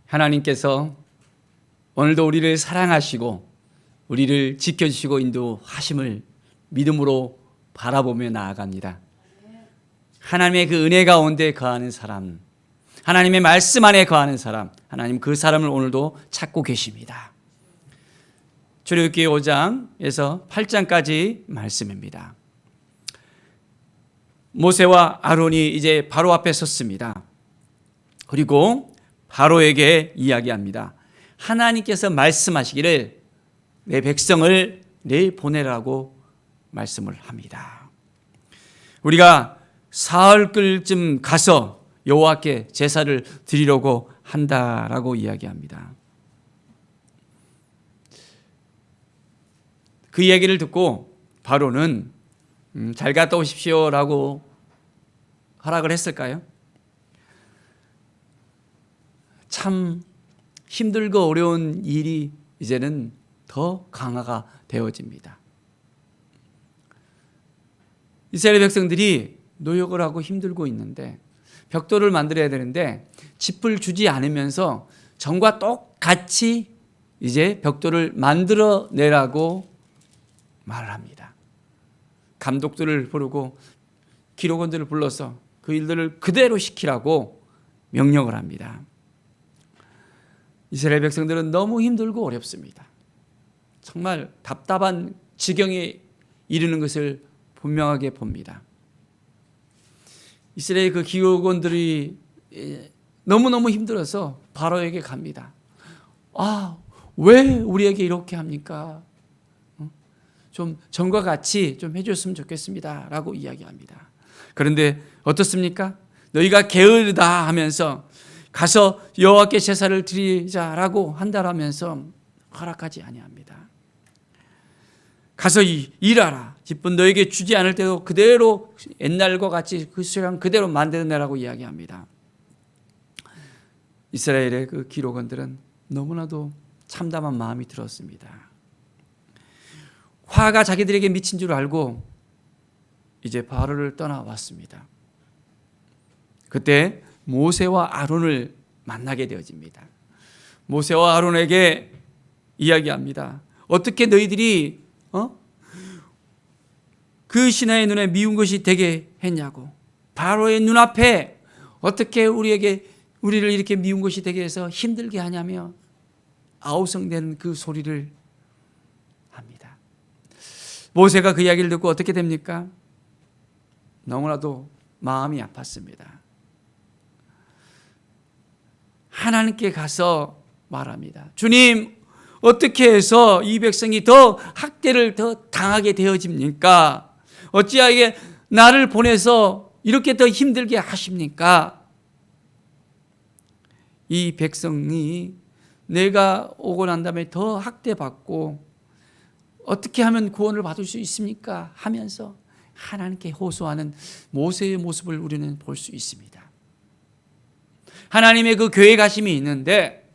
하나님께서 오늘도 우리를 사랑하시고 우리를 지켜주시고 인도하심을 믿음으로 바라보며 나아갑니다. 하나님의 그 은혜 가운데 거하는 사람, 하나님의 말씀 안에 거하는 사람, 하나님 그 사람을 오늘도 찾고 계십니다. 출애굽기 5장에서 8장까지 말씀입니다. 모세와 아론이 이제 바로 앞에 섰습니다. 그리고 바로에게 이야기합니다. 하나님께서 말씀하시기를 내 백성을 내일 보내라고 말씀을 합니다. 우리가 사흘쯤 가서 여호와께 제사를 드리려고 한다라고 이야기합니다. 그 이야기를 듣고 바로는 잘 갔다 오십시오라고 허락을 했을까요? 참 힘들고 어려운 일이 이제는 더 강화가 되어집니다. 이스라엘 백성들이 노역을 하고 힘들고 있는데 벽돌을 만들어야 되는데 짚을 주지 않으면서 전과 똑같이 이제 벽돌을 만들어내라고 말을 합니다. 감독들을 부르고 기록원들을 불러서 그 일들을 그대로 시키라고 명령을 합니다. 이스라엘 백성들은 너무 힘들고 어렵습니다. 정말 답답한 지경에 이르는 것을 분명하게 봅니다. 이스라엘 그 기록원들이 너무너무 힘들어서 바로에게 갑니다. 왜 우리에게 이렇게 합니까? 좀 전과 같이 좀 해줬으면 좋겠습니다 라고 이야기합니다. 그런데 어떻습니까? 너희가 게으르다 하면서 가서 여호와께 제사를 드리자라고 한다라면서 허락하지 아니합니다. 가서 일하라. 짚은 너에게 주지 않을 때도 그대로 옛날과 같이 그 수량 그대로 만들어내라고 이야기합니다. 이스라엘의 그 기록원들은 너무나도 참담한 마음이 들었습니다. 화가 자기들에게 미친 줄 알고 이제 바로를 떠나왔습니다. 그때 모세와 아론을 만나게 되어집니다. 모세와 아론에게 이야기합니다. 어떻게 너희들이 그 신하의 눈에 미운 것이 되게 했냐고. 바로의 눈앞에 어떻게 우리를 이렇게 미운 것이 되게 해서 힘들게 하냐며 아우성대는 그 소리를 합니다. 모세가 그 이야기를 듣고 어떻게 됩니까? 너무나도 마음이 아팠습니다. 하나님께 가서 말합니다. 주님, 어떻게 해서 이 백성이 더 학대를 더 당하게 되어집니까? 어찌하게 나를 보내서 이렇게 더 힘들게 하십니까? 이 백성이 내가 오고 난 다음에 더 학대받고 어떻게 하면 구원을 받을 수 있습니까? 하면서 하나님께 호소하는 모세의 모습을 우리는 볼 수 있습니다. 하나님의 그 교회 가심이 있는데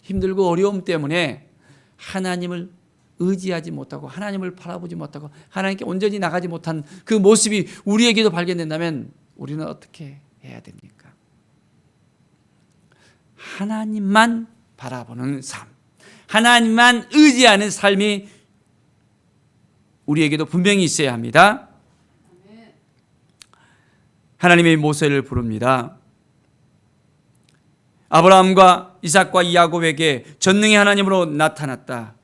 힘들고 어려움 때문에 하나님을 의지하지 못하고 하나님을 바라보지 못하고 하나님께 온전히 나가지 못한 그 모습이 우리에게도 발견된다면 우리는 어떻게 해야 됩니까? 하나님만 바라보는 삶, 하나님만 의지하는 삶이 우리에게도 분명히 있어야 합니다. 하나님의 모세를 부릅니다. 아브라함과 이삭과 야곱에게 전능의 하나님으로 나타났다.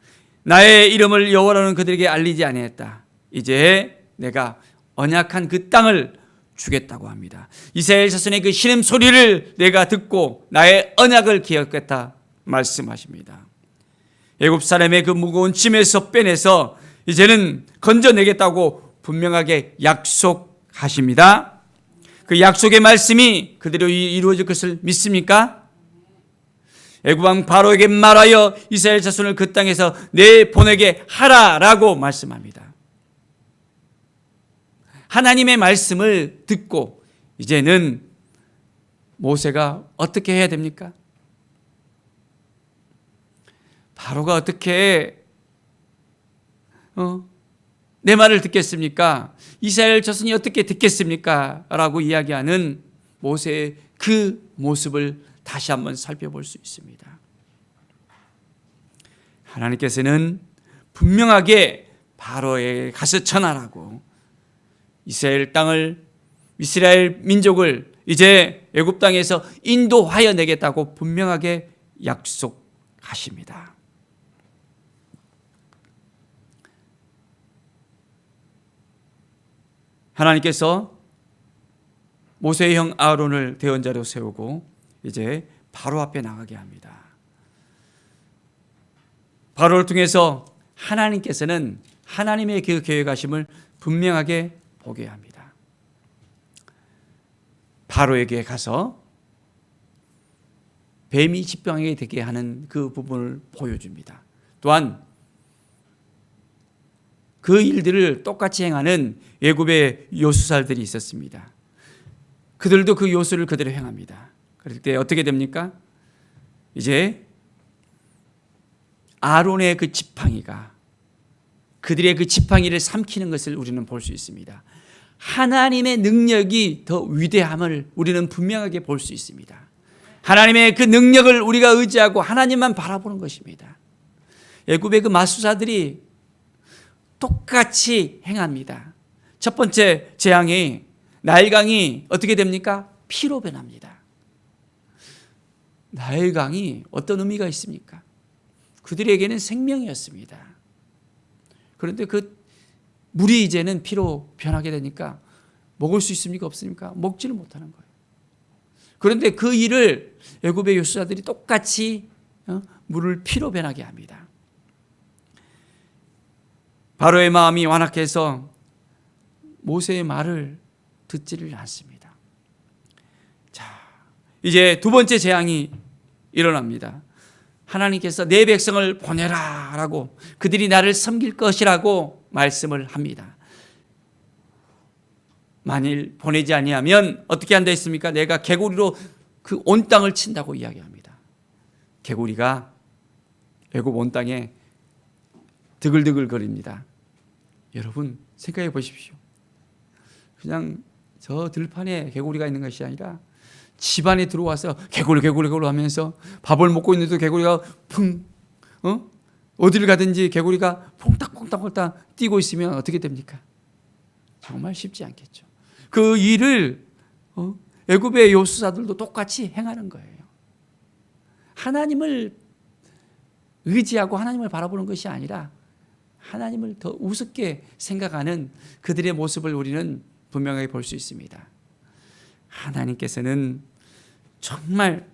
나의 이름을 여호와라는 그들에게 알리지 아니했다. 이제 내가 언약한 그 땅을 주겠다고 합니다. 이스라엘 자손의 그 신음 소리를 내가 듣고 나의 언약을 기억했다 말씀하십니다. 애굽 사람의 그 무거운 짐에서 빼내서 이제는 건져내겠다고 분명하게 약속하십니다. 그 약속의 말씀이 그대로 이루어질 것을 믿습니까? 애굽 왕 바로에게 말하여 이스라엘 자손을 그 땅에서 내보내게 하라라고 말씀합니다. 하나님의 말씀을 듣고 이제는 모세가 어떻게 해야 됩니까? 바로가 어떻게 내 말을 듣겠습니까? 이스라엘 자손이 어떻게 듣겠습니까? 라고 이야기하는 모세의 그 모습을 다시 한번 살펴볼 수 있습니다. 하나님께서는 분명하게 바로에게 가서 전하라고 이스라엘 민족을 이제 애굽 땅에서 인도하여 내겠다고 분명하게 약속하십니다. 하나님께서 모세의 형 아론을 대언자로 세우고 이제 바로 앞에 나가게 합니다. 바로를 통해서 하나님께서는 하나님의 그 계획하심을 분명하게 보게 합니다. 바로에게 가서 뱀이 집병하게 되게 하는 그 부분을 보여줍니다. 또한 그 일들을 똑같이 행하는 애굽의 요수살들이 있었습니다. 그들도 그 요수를 그대로 행합니다. 그럴 때 어떻게 됩니까? 이제 아론의 그 지팡이가 그들의 그 지팡이를 삼키는 것을 우리는 볼 수 있습니다. 하나님의 능력이 더 위대함을 우리는 분명하게 볼 수 있습니다. 하나님의 그 능력을 우리가 의지하고 하나님만 바라보는 것입니다. 애굽의 그 마술사들이 똑같이 행합니다. 첫 번째 재앙이 나일강이 어떻게 됩니까? 피로 변합니다. 나일강이 어떤 의미가 있습니까? 그들에게는 생명이었습니다. 그런데 그 물이 이제는 피로 변하게 되니까 먹을 수 있습니까? 없습니까? 먹지를 못하는 거예요. 그런데 그 일을 애굽의 요수자들이 똑같이 물을 피로 변하게 합니다. 바로의 마음이 완악해서 모세의 말을 듣지를 않습니다. 자, 이제 두 번째 재앙이 일어납니다. 하나님께서 내 백성을 보내라 라고 그들이 나를 섬길 것이라고 말씀을 합니다. 만일 보내지 아니하면 어떻게 한다 했습니까? 내가 개구리로 그 온 땅을 친다고 이야기합니다. 개구리가 애굽 온 땅에 드글드글 거립니다. 여러분 생각해 보십시오. 그냥 저 들판에 개구리가 있는 것이 아니라 집안에 들어와서 개구리 하면서 밥을 먹고 있는데도 개구리가 어디를 가든지 개구리가 퐁딱퐁딱 뛰고 있으면 어떻게 됩니까? 정말 쉽지 않겠죠. 그 일을 애굽의 요수사들도 똑같이 행하는 거예요. 하나님을 의지하고 하나님을 바라보는 것이 아니라 하나님을 더 우습게 생각하는 그들의 모습을 우리는 분명하게 볼 수 있습니다. 하나님께서는 정말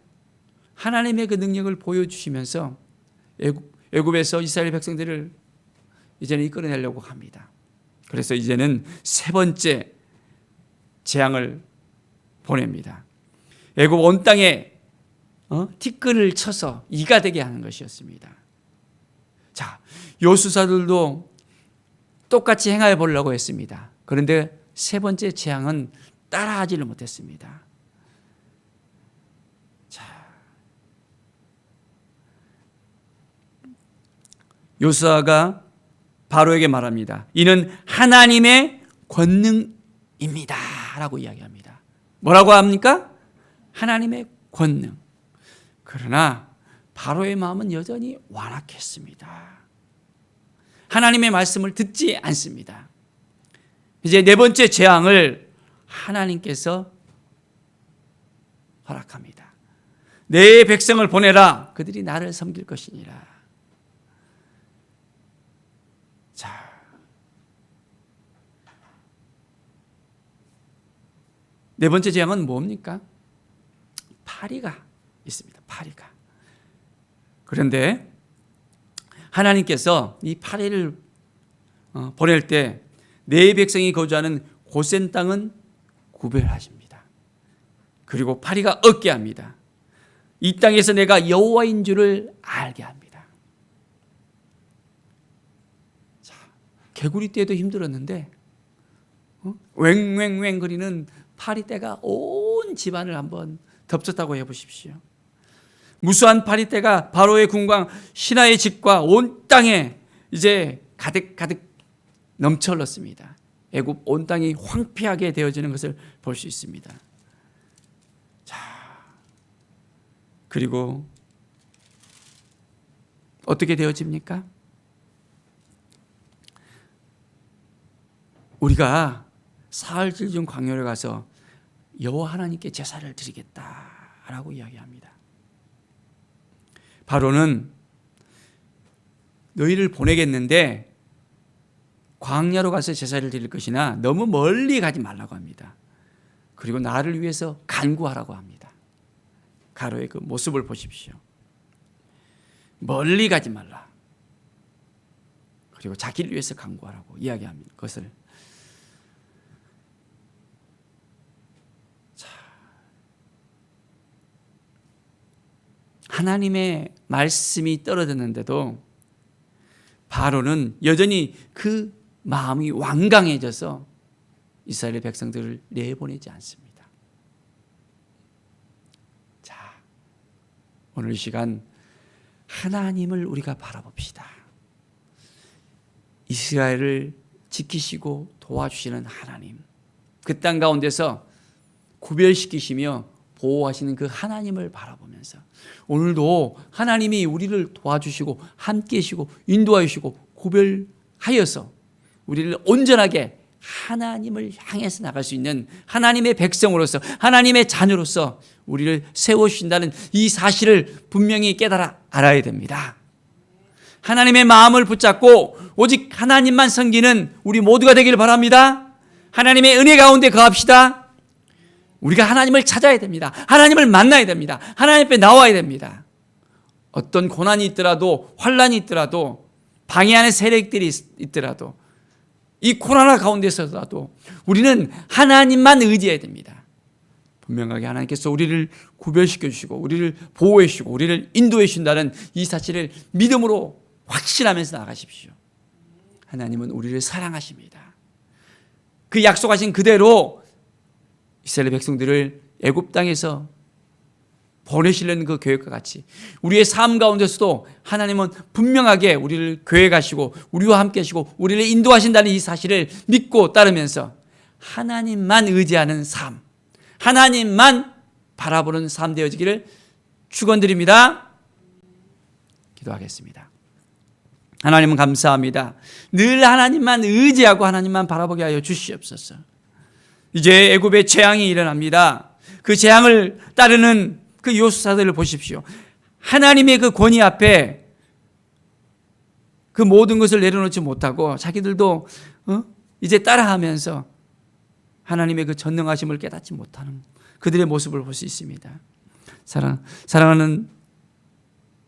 하나님의 그 능력을 보여주시면서 애굽에서 이스라엘 백성들을 이제는 이끌어내려고 합니다. 그래서 이제는 세 번째 재앙을 보냅니다. 애굽 온 땅에 티끌을 쳐서 이가 되게 하는 것이었습니다. 자, 요수사들도 똑같이 행하여 보려고 했습니다. 그런데 세 번째 재앙은 따라하지를 못했습니다. 자, 요수아가 바로에게 말합니다. 이는 하나님의 권능입니다 라고 이야기합니다. 뭐라고 합니까? 하나님의 권능. 그러나 바로의 마음은 여전히 완악했습니다. 하나님의 말씀을 듣지 않습니다. 이제 네 번째 재앙을 하나님께서 허락합니다. 내 백성을 보내라. 그들이 나를 섬길 것이니라. 자, 네 번째 재앙은 뭡니까? 파리가 있습니다. 파리가. 그런데 하나님께서 이 파리를 보낼 때 내 백성이 거주하는 고센 땅은 구별하십니다. 그리고 파리가 얻게 합니다. 이 땅에서 내가 여호와인 줄을 알게 합니다. 자, 개구리 떼도 힘들었는데 왱왱왱 거리는 파리떼가 온 집안을 한번 덮쳤다고 해보십시오. 무수한 파리떼가 바로의 궁광 신하의 집과 온 땅에 이제 가득 넘쳐 흘렀습니다. 애굽 온 땅이 황폐하게 되어지는 것을 볼 수 있습니다. 자, 그리고 어떻게 되어집니까? 우리가 사흘 중 광야를 가서 여호와 하나님께 제사를 드리겠다라고 이야기합니다. 바로는 너희를 보내겠는데 광야로 가서 제사를 드릴 것이나 너무 멀리 가지 말라고 합니다. 그리고 나를 위해서 간구하라고 합니다. 가로의 그 모습을 보십시오. 멀리 가지 말라. 그리고 자기를 위해서 간구하라고 이야기합니다. 그것을 하나님의 말씀이 떨어졌는데도 바로는 여전히 그 마음이 완강해져서 이스라엘 백성들을 내보내지 않습니다. 자, 오늘 이 시간 하나님을 우리가 바라봅시다. 이스라엘을 지키시고 도와주시는 하나님, 그 땅 가운데서 구별시키시며 보호하시는 그 하나님을 바라보면서 오늘도 하나님이 우리를 도와주시고 함께 하시고 인도하여 주시고 구별하여서 우리를 온전하게 하나님을 향해서 나갈 수 있는 하나님의 백성으로서 하나님의 자녀로서 우리를 세워주신다는 이 사실을 분명히 깨달아 알아야 됩니다. 하나님의 마음을 붙잡고 오직 하나님만 섬기는 우리 모두가 되기를 바랍니다. 하나님의 은혜 가운데 거합시다. 우리가 하나님을 찾아야 됩니다. 하나님을 만나야 됩니다. 하나님 앞에 나와야 됩니다. 어떤 고난이 있더라도 환난이 있더라도 방해하는 세력들이 있더라도 이 코로나 가운데서라도 우리는 하나님만 의지해야 됩니다. 분명하게 하나님께서 우리를 구별시켜 주시고 우리를 보호해 주시고 우리를 인도해 주신다는 이 사실을 믿음으로 확신하면서 나가십시오. 하나님은 우리를 사랑하십니다. 그 약속하신 그대로 이스라엘 백성들을 애굽 땅에서 보내시려는 그 계획과 같이 우리의 삶 가운데서도 하나님은 분명하게 우리를 계획하시고 우리와 함께 하시고 우리를 인도하신다는 이 사실을 믿고 따르면서 하나님만 의지하는 삶, 하나님만 바라보는 삶 되어지기를 축원드립니다. 기도하겠습니다. 하나님은 감사합니다. 늘 하나님만 의지하고 하나님만 바라보게 하여 주시옵소서. 이제 애굽에 재앙이 일어납니다. 그 재앙을 따르는 그 요수사들을 보십시오. 하나님의 그 권위 앞에 그 모든 것을 내려놓지 못하고 자기들도 이제 따라하면서 하나님의 그 전능하심을 깨닫지 못하는 그들의 모습을 볼 수 있습니다. 사랑하는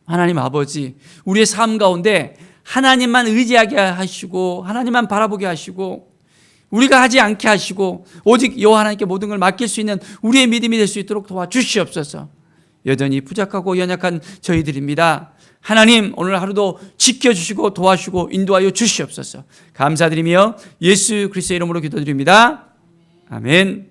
하나님 아버지, 우리의 삶 가운데 하나님만 의지하게 하시고 하나님만 바라보게 하시고 우리가 하지 않게 하시고 오직 여호와 하나님께 모든 걸 맡길 수 있는 우리의 믿음이 될 수 있도록 도와주시옵소서. 여전히 부족하고 연약한 저희들입니다. 하나님 오늘 하루도 지켜주시고 도와주시고 인도하여 주시옵소서. 감사드리며 예수 그리스도의 이름으로 기도드립니다. 아멘.